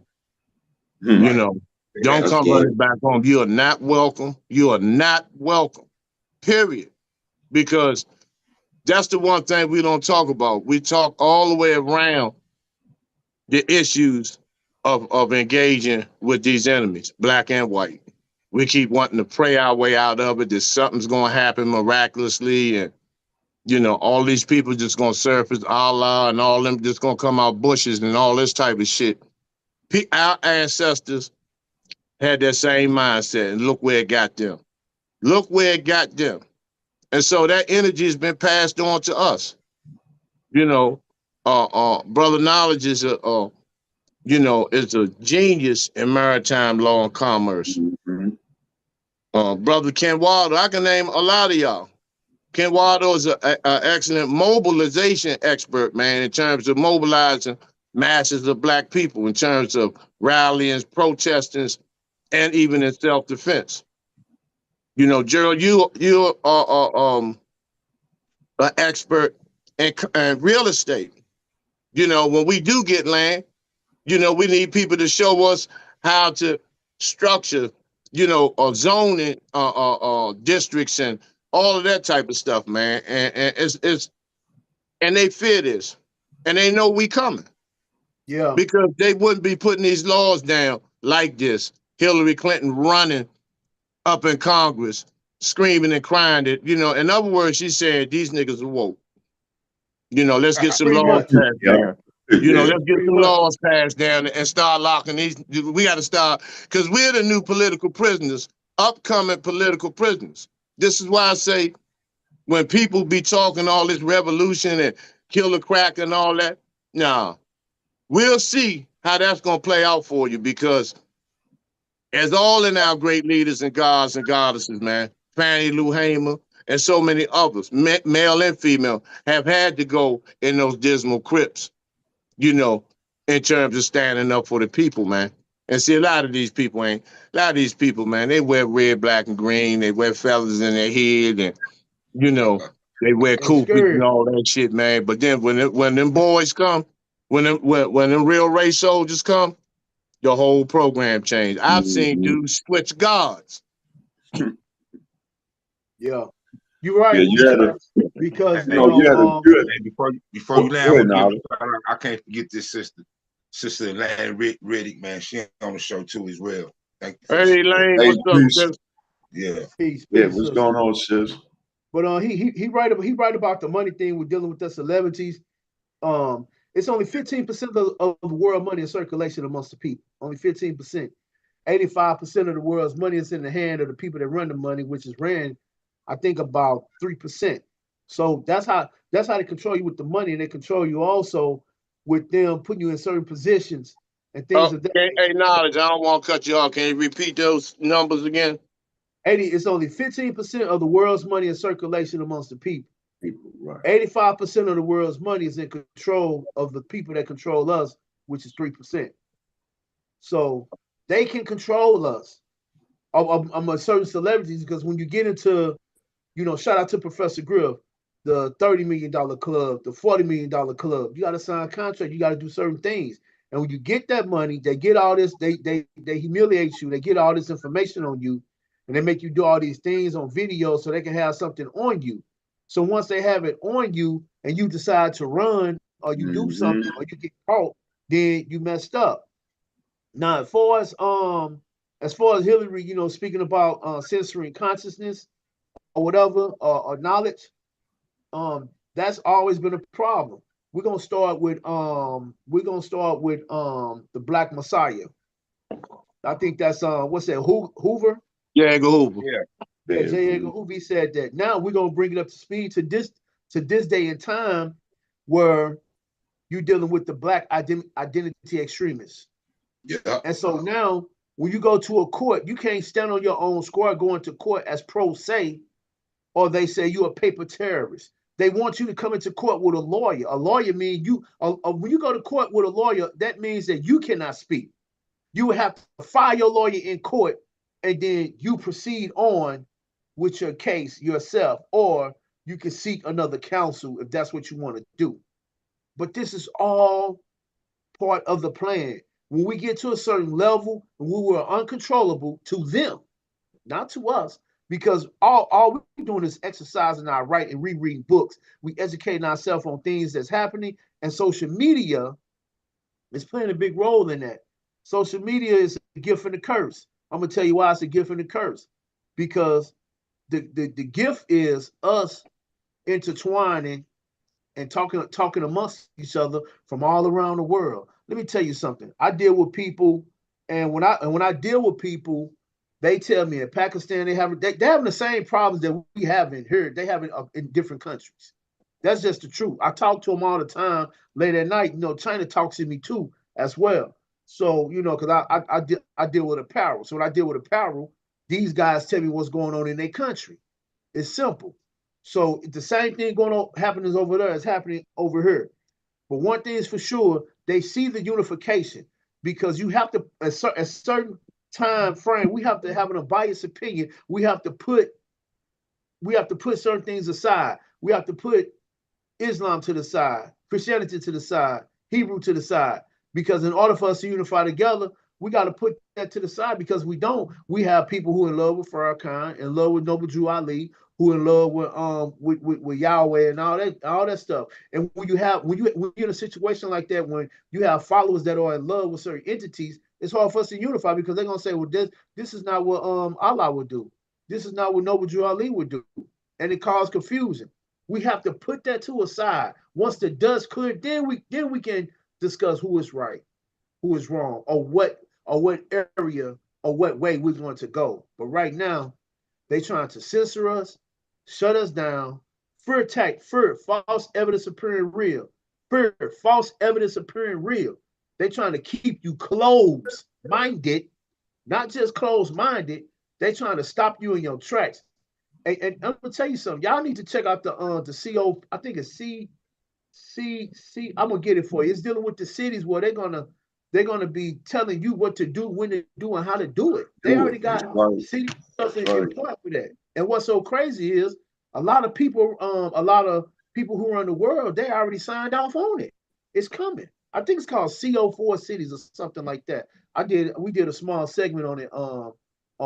You know, don't come running back home. You are not welcome. You are not welcome, period. Because that's the one thing we don't talk about. We talk all the way around the issues of engaging with these enemies, black and white. We keep wanting to pray our way out of it, that something's going to happen miraculously, and you know, all these people just going to surface, Allah and all them just going to come out bushes and all this type of shit. Our ancestors had that same mindset, and look where it got them. Look where it got them. And so that energy has been passed on to us. You know, Brother Knowledge is is a genius in maritime law and commerce. Brother Ken Waldo, I can name a lot of y'all. Ken Waldo is an excellent mobilization expert, man, in terms of mobilizing masses of black people, in terms of rallying, protesting, and even in self-defense. You know, Gerald, you are an expert in real estate. You know, when we do get land, you know, we need people to show us how to structure, you know, zoning districts and all of that type of stuff, man. And and they fear this, and they know we coming. Yeah. Because they wouldn't be putting these laws down like this. Hillary Clinton running up in Congress, screaming and crying that, you know, in other words, she said, these niggas are woke. You know, let's get some Pretty laws much. passed down. You know, let's get Pretty some much. laws passed down and start locking these. We got to start, because we're the new political prisoners, upcoming political prisoners. This is why I say, when people be talking all this revolution and kill the crack and all that, nah, we'll see how that's going to play out for you, because as all in our great leaders and gods and goddesses, man, Fannie Lou Hamer and so many others, male and female, have had to go in those dismal crypts, you know, in terms of standing up for the people, man. And see, a lot of these people, man, they wear red, black, and green. They wear feathers in their head, and, you know, they wear koofies and all that shit, man. But then when them boys come, when them real race soldiers come, the whole program changed. I've seen dudes switch guards. Yeah. You're right. Yeah, you had a, because you know, you had a good. Before you land, I can't forget this sister Lane Riddick, man. She on the show too as well. Thank you. Hey Lane, what's up, sis? Yeah. Peace, Yeah, what's going on, sis? But he right about the money thing. We're dealing with the celebrities. It's only 15% of the world money in circulation amongst the people. Only 15%. 85% of the world's money is in the hand of the people that run the money, which is ran, I think, about 3%. So that's how they control you with the money, and they control you also with them putting you in certain positions and things of that. Hey, Knowledge, I don't want to cut you off. Can you repeat those numbers again? It's only 15% of the world's money in circulation amongst the people. Right. 85% of the world's money is in control of the people that control us, which is 3%. So they can control us. I'm a certain celebrities, because when you get into, you know, shout out to Professor Griff, the $30 million club, the $40 million club, you got to sign a contract, you got to do certain things. And when you get that money, they get all this, they humiliate you, they get all this information on you, and they make you do all these things on video so they can have something on you. So once they have it on you and you decide to run, or you do something, or you get caught, then you messed up. Now, as far as Hillary, you know, speaking about censoring consciousness or whatever, or knowledge, that's always been a problem. We're gonna start with the Black Messiah. I think that's what's that, Hoover? Yeah, go over. Yeah. Yeah, J. Edgar Hoover said that. Now we're gonna bring it up to speed to this day and time where you're dealing with the black identity extremists. Yeah. And so now when you go to a court, you can't stand on your own square going to court as pro se, or they say you're a paper terrorist. They want you to come into court with a lawyer. A lawyer means when you go to court with a lawyer, that means that you cannot speak. You would have to file your lawyer in court, and then you proceed on with your case yourself, or you can seek another counsel if that's what you want to do. But this is all part of the plan. When we get to a certain level, we were uncontrollable to them, not to us, because all we're doing is exercising our right and rereading books. We educating ourselves on things that's happening, and social media is playing a big role in that. Social media is a gift and a curse. I'm gonna tell you why it's a gift and a curse, because the gift is us intertwining and talking amongst each other from all around the world. Let me tell you something. I deal with people, and when I deal with people, they tell me in Pakistan they having the same problems that we have in here. They have it in different countries. That's just the truth. I talk to them all the time. Late at night, you know, China talks to me too as well. So you know, because I deal with apparel. So when I deal with apparel, these guys tell me what's going on in their country. It's simple. So the same thing going on happening over there is happening over here. But one thing is for sure, they see the unification, because you have to a certain time frame. We have to have an unbiased opinion. We have to put certain things aside. We have to put Islam to the side, Christianity to the side, Hebrew to the side, because in order for us to unify together, we got to put that to the side, because we don't. We have people who are in love with Farrakhan, in love with Noble Drew Ali, who are in love with Yahweh and all that stuff. And when you're in a situation like that, when you have followers that are in love with certain entities, it's hard for us to unify, because they're gonna say, well, this is not what Allah would do. This is not what Noble Drew Ali would do, and it caused confusion. We have to put that to a side. Once the dust cleared, then we can discuss who is right, who is wrong, or what area or what way we're going to go. But right now, they trying to censor us, shut us down, fear, false evidence appearing real, fear, false evidence appearing real. They trying to keep you closed-minded, not just closed-minded. They trying to stop you in your tracks. And I'm gonna tell you something. Y'all need to check out the CO. I think it's C. I'm gonna get it for you. It's dealing with the cities where they're gonna be telling you what to do, when to do, and how to do it. They already got city stuff in point for that. And what's so crazy is a lot of people who run the world, they already signed off on it. It's coming. I think it's called CO4 cities or something like that. We did a small segment on it on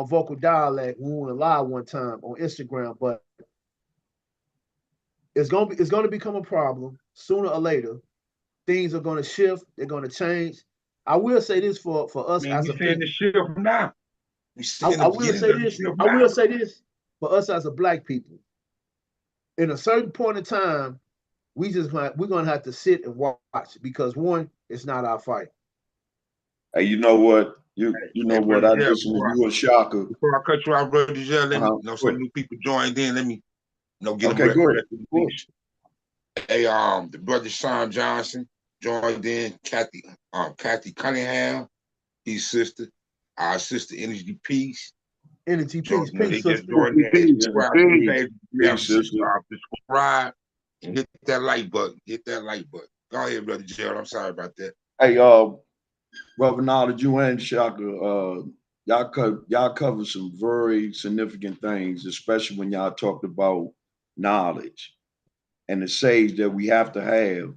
Vocal Dialect when we went live one time on Instagram, but it's gonna become a problem sooner or later. Things are gonna shift, they're gonna change. I will say this for us as a people. Shift now. I will say this for us as a black people. In a certain point in time, we're gonna have to sit and watch, because one, it's not our fight. Hey, you know what? You know what? I listen to you, a shocker. Before I cut you out, brother, let me know some new people joined in. Let me get them ready. Hey, the brother Sean Johnson joined in. Kathy Cunningham, his sister, our sister Energy Peace. Energy Peace, peace, sister. Subscribe and hit that like button. Go ahead, brother Gerald. I'm sorry about that. Hey, Brother Knowledge, you and Shaka, y'all cover some very significant things, especially when y'all talked about knowledge and the sage that we have to have,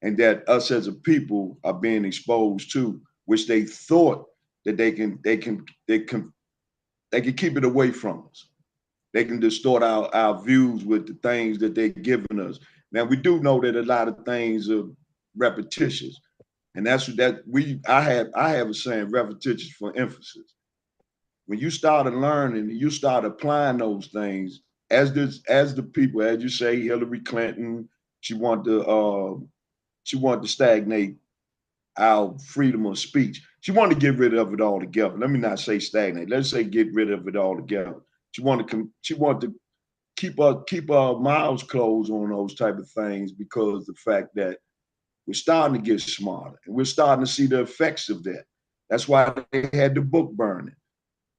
and that us as a people are being exposed to, which they thought that they can keep it away from us. They can distort our views with the things that they're giving us. Now, we do know that a lot of things are repetitious, And that's that I have a saying, repetition for emphasis. When you started learning, you start applying those things as the people, as you say, Hillary Clinton, she wanted to stagnate our freedom of speech. She wanted to get rid of it altogether. Let me not say stagnate. Let's say get rid of it altogether. She wanted to keep our mouths closed on those type of things, because the fact that we're starting to get smarter and we're starting to see the effects of that. That's why they had the book burning.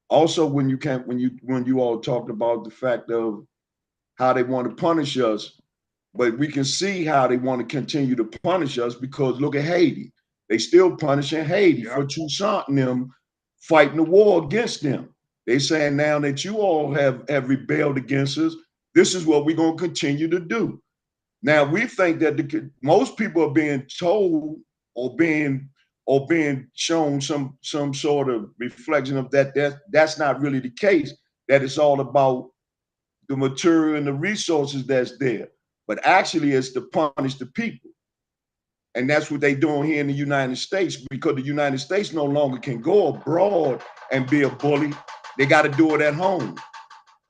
Also, when you all talked about the fact of how they want to punish us, but we can see how they want to continue to punish us, because look at Haiti. They still punishing Haiti for Toussaint and them fighting the war against them. They saying now that you all have rebelled against us, this is what we're going to continue to do. Now we think that most people are being told or being shown some sort of reflection of that's not really the case, that it's all about the material and the resources that's there. But actually it's to punish the people. And that's what they're doing here in the United States, because the United States no longer can go abroad and be a bully. They got to do it at home.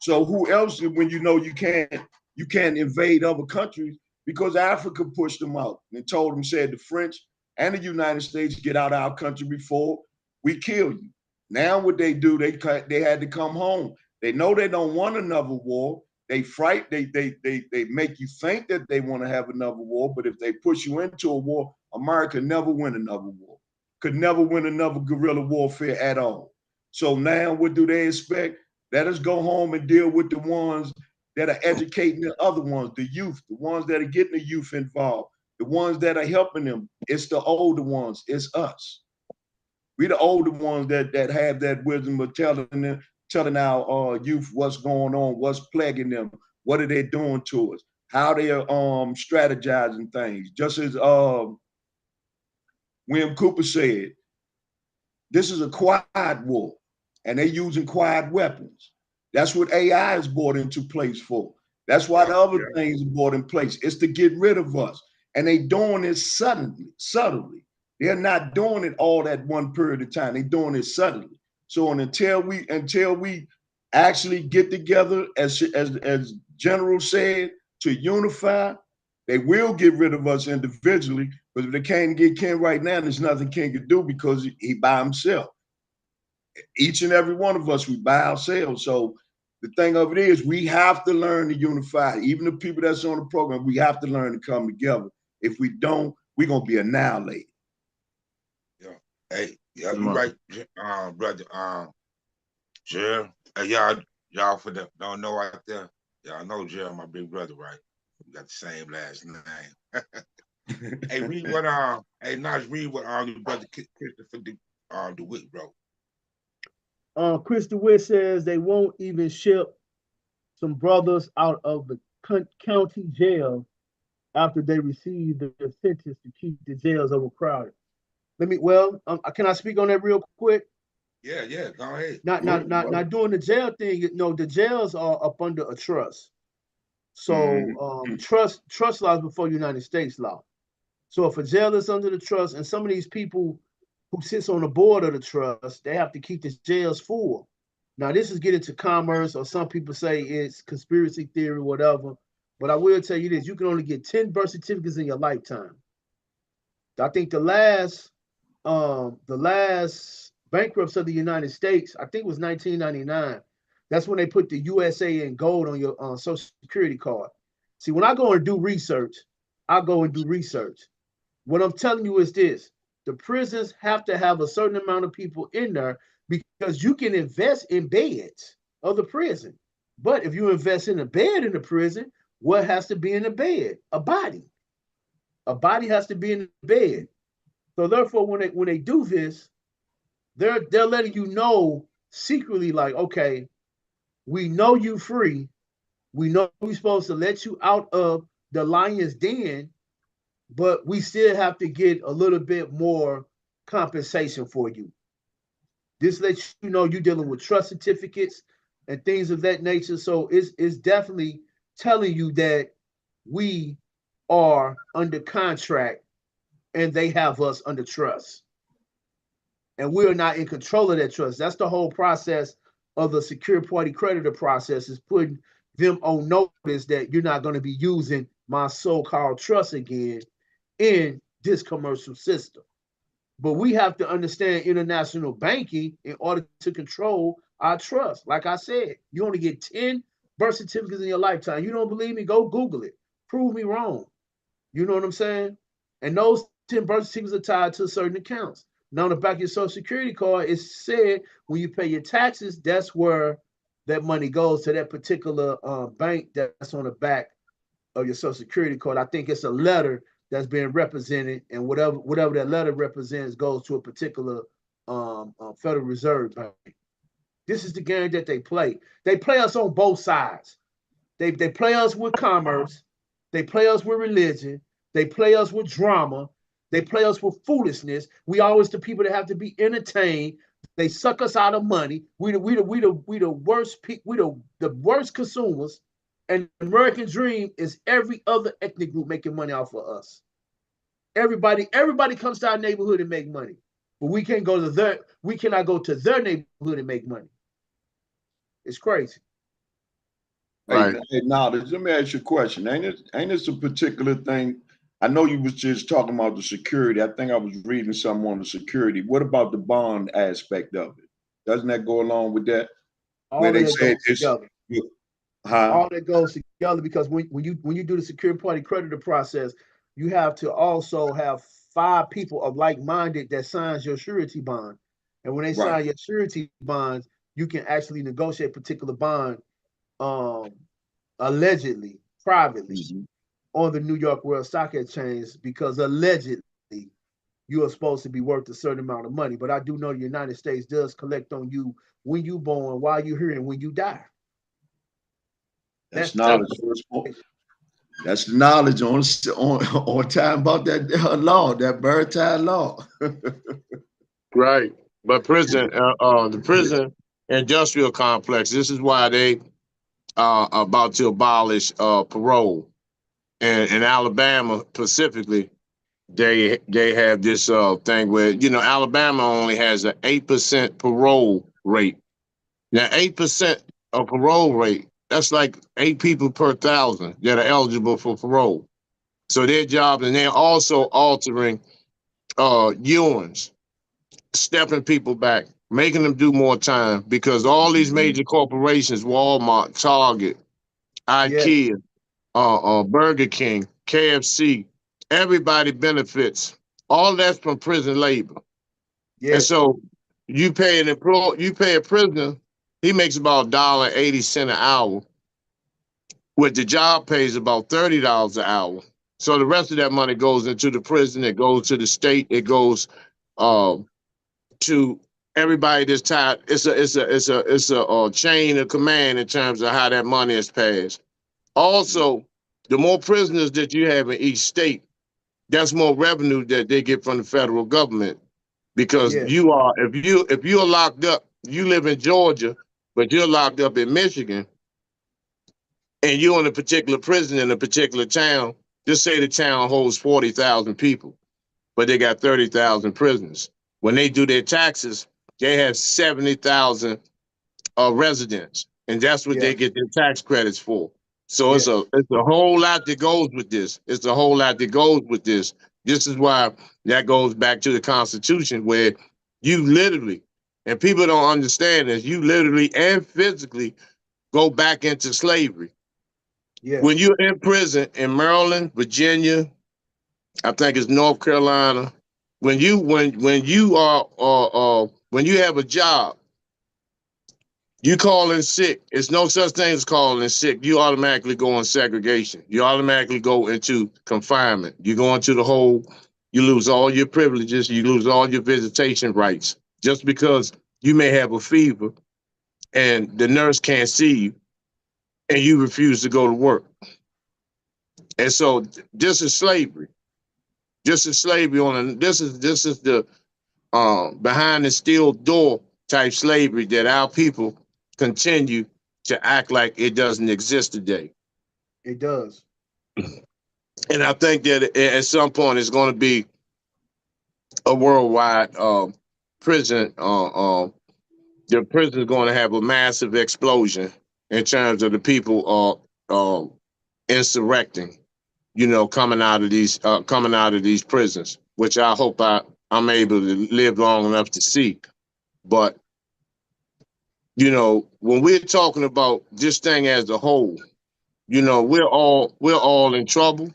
So who else, when you can't invade other countries, because Africa pushed them out and told them, said the French and the United States, get out of our country before we kill you. Now what they do, they had to come home. They know they don't want another war. They make you think that they want to have another war, but if they push you into a war, America never win another war. Could never win another guerrilla warfare at all. So now what do they expect? Let us go home and deal with the ones that are educating the other ones, the youth, the ones that are getting the youth involved, the ones that are helping them. It's the older ones. It's us. We the older ones that have that wisdom of telling our youth what's going on, what's plaguing them, what are they doing to us, how they are strategizing things. Just as William Cooper said, this is a quiet war, and they're using quiet weapons. That's what AI is brought into place for. That's why the other things are brought in place. It's to get rid of us. And they doing it subtly. They're not doing it all at one period of time. They're doing it subtly. So until we actually get together, as General said, to unify, they will get rid of us individually. But if they can't get Ken right now, there's nothing Ken can do, because he by himself. Each and every one of us, we by ourselves. So the thing of it is, we have to learn to unify. Even the people that's on the program, we have to learn to come together. If we don't, we're gonna be annihilated. Yeah. Hey, yeah, you right, brother. Gerald. Hey, y'all for the don't know out there. Y'all know Gerald, my big brother, right? We got the same last name. Hey, read what Naj, read what your brother Christopher DeWitt wrote. Chris DeWitt says they won't even ship some brothers out of the county jail after they receive their sentence to keep the jails overcrowded. Can I speak on that real quick? Yeah, go ahead. Not doing the jail thing. The jails are up under a trust. So trust laws before United States law. So if a jail is under the trust, and some of these people who sits on the board of the trust, they have to keep the jails full. Now, this is getting to commerce, or some people say it's conspiracy theory, whatever. But I will tell you this: you can only get 10 birth certificates in your lifetime. I think the last bankruptcy of the United States, I think it was 1999. That's when they put the USA in gold on your Social Security card. See, when I go and do research, I go and do research. What I'm telling you is this: the prisons have to have a certain amount of people in there, because you can invest in beds of the prison. But if you invest in a bed in the prison, what has to be in the bed? A body. A body has to be in the bed. So therefore, when they do this, they're letting you know secretly, like, okay, we know you free. We know we're supposed to let you out of the lion's den, but we still have to get a little bit more compensation for you. This lets you know you're dealing with trust certificates and things of that nature. So it's definitely telling you that we are under contract and they have us under trust. And we are not in control of that trust. That's the whole process of the secure party creditor process, is putting them on notice that you're not going to be using my so-called trust again in this commercial system. But we have to understand international banking in order to control our trust. Like I said, you only get 10 birth certificates in your lifetime. You don't believe me? Go Google it. Prove me wrong. You know what I'm saying? And those 10 birth certificates are tied to certain accounts. Now, on the back of your social security card, it's said when you pay your taxes, that's where that money goes, to that particular bank that's on the back of your social security card. I think it's a letter that's being represented, and whatever that letter represents goes to a particular Federal Reserve Bank. This is the game that they play. They play us on both sides. They play us with commerce. They play us with religion. They play us with drama. They play us with foolishness. We always the people that have to be entertained. They suck us out of money. We the worst the worst consumers. And the American dream is every other ethnic group making money off of us. Everybody comes to our neighborhood and make money, but we cannot go to their neighborhood and make money. It's crazy. Right. Hey, Knowledge, let me ask you a question. Ain't this a particular thing? I know you was just talking about the security. I think I was reading something on the security. What about the bond aspect of it? Doesn't that go along with that? All of that goes together. All that goes together, because when you do the secure party creditor process, you have to also have 5 people of like-minded that signs your surety bond. And when they sign your surety bonds, you can actually negotiate a particular bond allegedly, privately, on the New York World Stock Exchange, because allegedly you are supposed to be worth a certain amount of money. But I do know the United States does collect on you when you born, while you're here, and when you die. That's knowledge. That's the knowledge on time about that law, that maritime law. Right. But the prison industrial complex, this is why they are about to abolish parole. And in Alabama specifically, they have this thing where, Alabama only has an 8% parole rate. Now, 8% of parole rate, that's like 8 people per 1,000 that are eligible for parole. So their job, and they're also altering UNs, stepping people back, making them do more time, because all these major corporations, Walmart, Target, IKEA, Burger King, KFC, everybody benefits. All that's from prison labor. And so you pay a prisoner, he makes about $1.80 an hour, with the job pays about $30 an hour. So the rest of that money goes into the prison, it goes to the state, it goes to everybody that's tied. It's a chain of command in terms of how that money is passed. Also, the more prisoners that you have in each state, that's more revenue that they get from the federal government. Because if you're locked up, you live in Georgia, but you're locked up in Michigan, and you're in a particular prison in a particular town. Just say the town holds 40,000 people, but they got 30,000 prisoners. When they do their taxes, they have 70,000 residents, and that's what they get their tax credits for. So it's a whole lot that goes with this. It's a whole lot that goes with this. This is why that goes back to the Constitution, where you literally, and people don't understand this, you literally and physically go back into slavery. When you're in prison in Maryland, Virginia, I think it's North Carolina, when you have a job, you call in sick. It's no such thing as calling in sick. You automatically go in segregation. You automatically go into confinement. You go into the hole. You lose all your privileges. You lose all your visitation rights just because you may have a fever and the nurse can't see you and you refuse to go to work. And so this is slavery. This is slavery this is the behind the steel door type slavery that our people continue to act like it doesn't exist today. It does. And I think that at some point it's going to be a worldwide prison. The prison is going to have a massive explosion in terms of the people insurrecting. You know, coming out of these prisons, which I hope I'm able to live long enough to see. But you know, when we're talking about this thing as a whole, you know, we're all in trouble.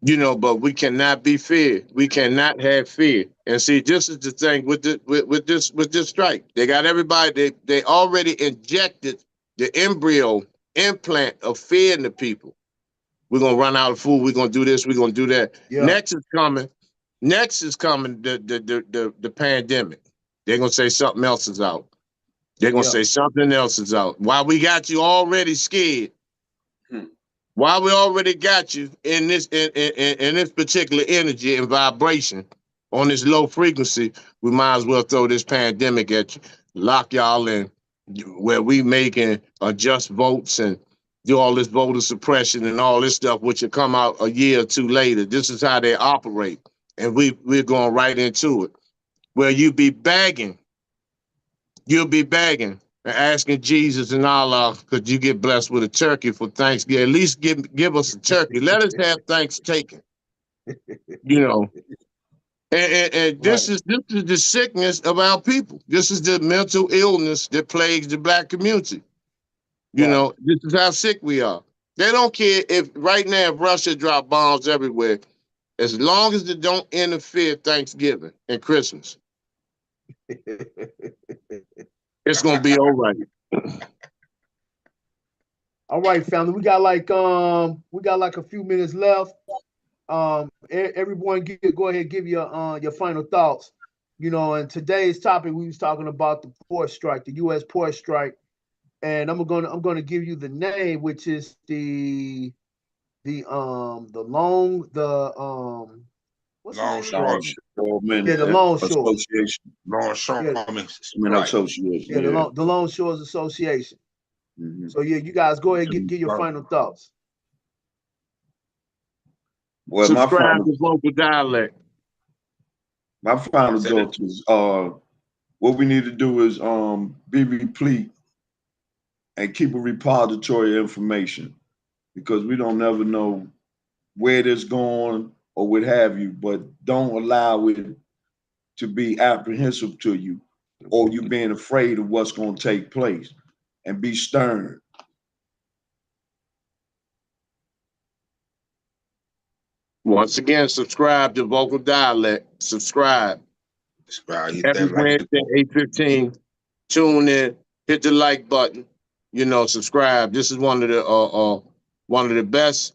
You know, but we cannot be feared. We cannot have fear. And see, this is the thing with this strike. They got everybody. They already injected the embryo implant of fear in the people. We're gonna run out of food. We're gonna do this. We're gonna do that. Yeah. Next is coming. Next is coming. The pandemic. They're gonna say something else is out. They're gonna say something else is out. While we got you already scared. While we already got you in this particular energy and vibration on this low frequency, we might as well throw this pandemic at you, lock y'all in, where we making adjust votes and do all this voter suppression and all this stuff, which will come out a year or two later. This is how they operate, and we're going right into it. Where you be begging, you'll be begging. Asking Jesus and Allah, could you get blessed with a turkey for Thanksgiving? At least give us a turkey. Let us have Thanksgiving. You know, and this is the sickness of our people. This is the mental illness that plagues the Black community. You know, this is how sick we are. They don't care if right now if Russia drop bombs everywhere, as long as they don't interfere Thanksgiving and Christmas. It's gonna be all right. All right, family. We got like a few minutes left. Everyone, go ahead, give your final thoughts. You know, and today's topic we was talking about the port strike, the U.S. port strike, and I'm gonna give you the name, which is the Longshoremen. Yeah, the Longshore Association. Longshoremen. Association. Yeah, the Longshores Association. So yeah, you guys go ahead and give your final thoughts. Well, subscribe to Vocal Dialect. My final thoughts is what we need to do is be replete and keep a repository of information, because we don't never know where it's going or what have you, but don't allow it to be apprehensive to you or you being afraid of what's going to take place, and be stern. Once again, subscribe to Vocal Dialect. Subscribe. Every Wednesday, 8:15. Tune in, hit the like button, you know, subscribe. This is one of the best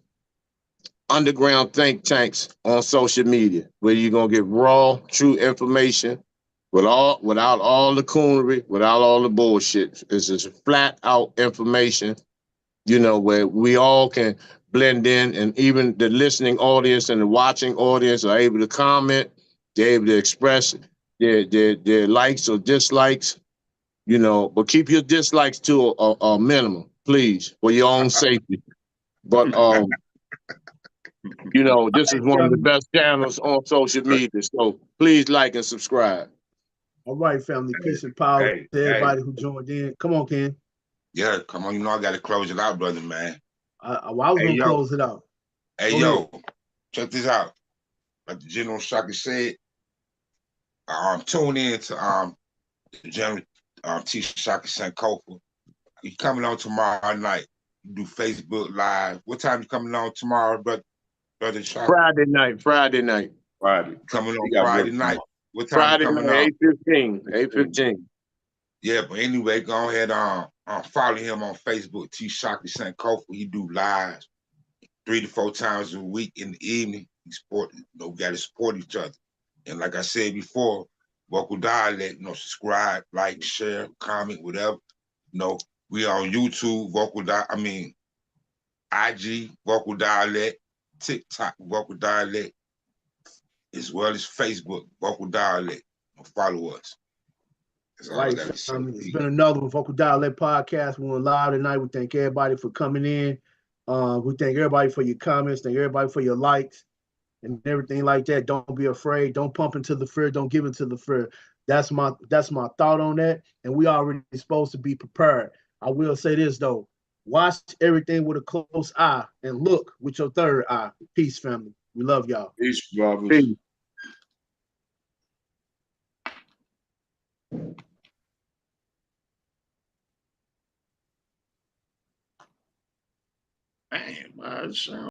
underground think tanks on social media, where you're gonna get raw, true information without all the coonery, without all the bullshit. It's just flat out information, you know, where we all can blend in, and even the listening audience and the watching audience are able to comment. They're able to express their likes or dislikes, you know, but keep your dislikes to a minimum, please, for your own safety. But you know, this is one of the best channels on social media, so please like and subscribe. All right, family. Peace and power to everybody who joined in. Come on, Ken. Yeah, come on. You know I got to close it out, brother, man. I was going to close it out. Hey, yo, check this out. Like the General Shaka said, tune in to the General T. Shaka Sankofa. You coming on tomorrow night. You do Facebook Live. What time you coming on tomorrow, brother Shaka? Friday night. Friday. Coming on Friday night. What time Friday you coming night, on? 8:15. Yeah, but anyway, go ahead follow him on Facebook, T. Shaka Sankofa. He do lives 3 to 4 times a week in the evening. We got to support each other. And like I said before, Vocal Dialect, subscribe, like, share, comment, whatever. We on YouTube, IG, Vocal Dialect, TikTok, Vocal Dialect, as well as Facebook, Vocal Dialect. Follow us. Right, it's been another Vocal Dialect podcast. We went live tonight. We thank everybody for coming in. We thank everybody for your comments. Thank everybody for your likes. and everything like that. Don't be afraid. Don't pump into the fear. Don't give into the fear. That's my thought on that. And we already supposed to be prepared. I will say this though. Watch everything with a close eye and look with your third eye. Peace, family. We love y'all. Peace, brothers. Peace. Man,